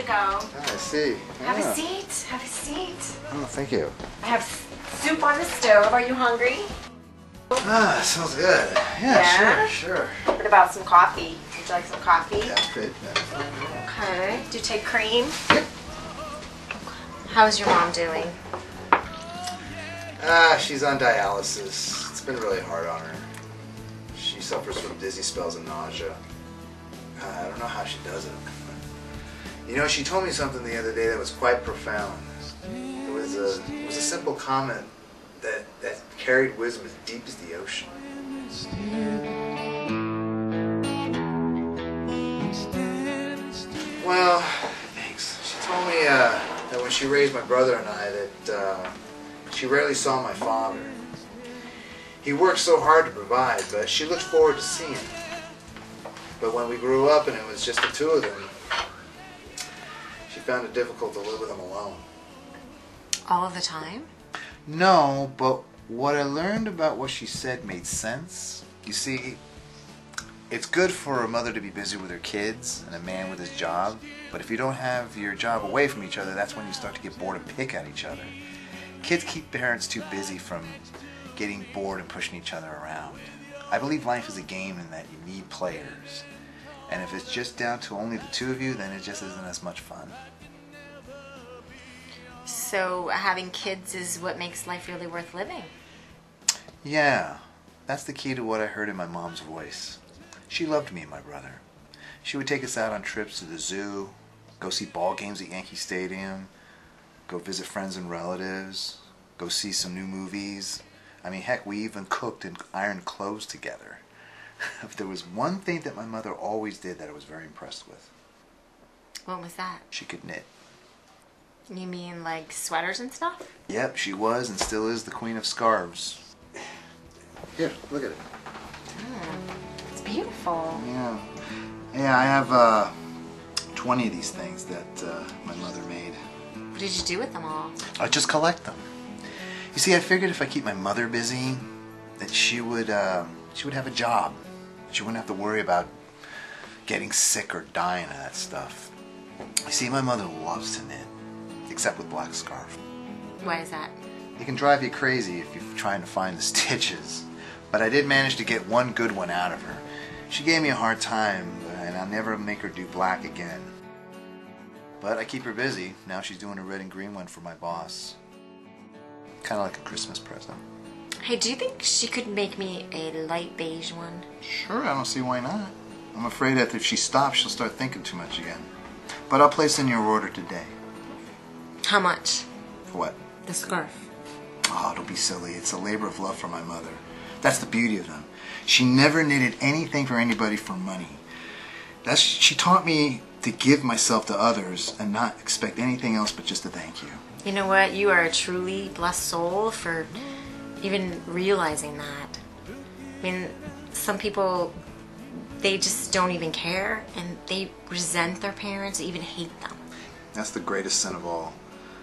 go. I see. Have a seat. Have a seat. Oh, thank you. I have soup on the stove. Are you hungry? Ah, smells good. Yeah, sure. What about some coffee? Would you like some coffee? Yeah, great. Okay. Do you take cream? Yep. How's your mom doing? She's on dialysis. It's been really hard on her. She suffers from dizzy spells and nausea. I don't know how she does it. You know, she told me something the other day that was quite profound. It was a simple comment that carried wisdom as deep as the ocean. Well, thanks. She told me that when she raised my brother and I, that she rarely saw my father. He worked so hard to provide, but she looked forward to seeing him. But when we grew up and it was just the two of them, she found it difficult to live with him alone. All of the time? No, but what I learned about what she said made sense. You see, it's good for a mother to be busy with her kids and a man with his job, but if you don't have your job away from each other, that's when you start to get bored and pick at each other. Kids keep parents too busy from getting bored and pushing each other around. I believe life is a game and that you need players. And if it's just down to only the two of you, then it just isn't as much fun. So having kids is what makes life really worth living? Yeah, that's the key to what I heard in my mom's voice. She loved me and my brother. She would take us out on trips to the zoo, go see ball games at Yankee Stadium, go visit friends and relatives, go see some new movies. I mean, heck, we even cooked and ironed clothes together. If there was one thing that my mother always did that I was very impressed with. What was that? She could knit. You mean like sweaters and stuff? Yep, she was and still is the queen of scarves. Here, look at it. It's beautiful. Yeah. Yeah, I have 20 of these things that my mother made. What did you do with them all? I just collect them. You see, I figured if I keep my mother busy, that she would have a job. She wouldn't have to worry about getting sick or dying of that stuff. You see, my mother loves to knit, except with black scarf. Why is that? It can drive you crazy if you're trying to find the stitches. But I did manage to get one good one out of her. She gave me a hard time, and I'll never make her do black again. But I keep her busy. Now she's doing a red and green one for my boss. Kind of like a Christmas present. Hey, do you think she could make me a light beige one? Sure, I don't see why not. I'm afraid that if she stops, she'll start thinking too much again. But I'll place in your order today. How much? For what? The scarf. Oh, don't be silly. It's a labor of love for my mother. That's the beauty of them. She never knitted anything for anybody for money. She taught me to give myself to others and not expect anything else but just a thank you. You know what? You are a truly blessed soul for even realizing that. I mean, some people, they just don't even care and they resent their parents, even hate them. That's the greatest sin of all.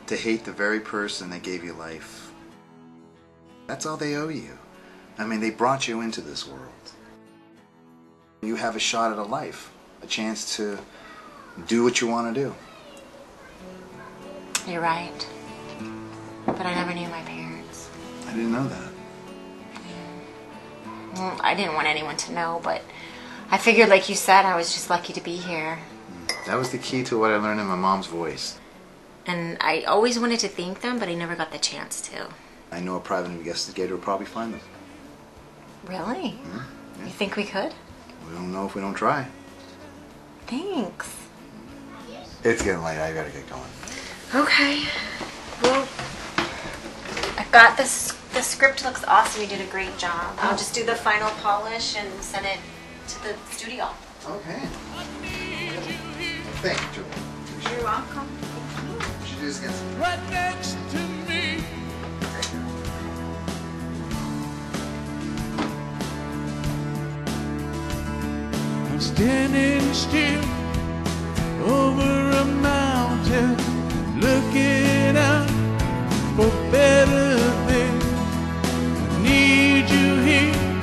To hate the very person that gave you life. That's all they owe you. I mean, they brought you into this world. You have a shot at a life, a chance to do what you want to do. You're right. But I never knew my parents. I didn't know that. Well, I didn't want anyone to know, but I figured, like you said, I was just lucky to be here. That was the key to what I learned in my mom's voice. And I always wanted to thank them, but I never got the chance to. I know a private investigator will probably find them. Really? Mm-hmm. Yeah. You think we could? We don't know if we don't try. Thanks. It's getting late. I gotta get going. Okay. Well, I've got this. The script looks awesome. You did a great job. I'll just do the final polish and send it to the studio. Okay. Thank you, Julie. You're welcome. We should do this again. Right next to me. I'm standing still over a mountain, looking out for better things. I need you here.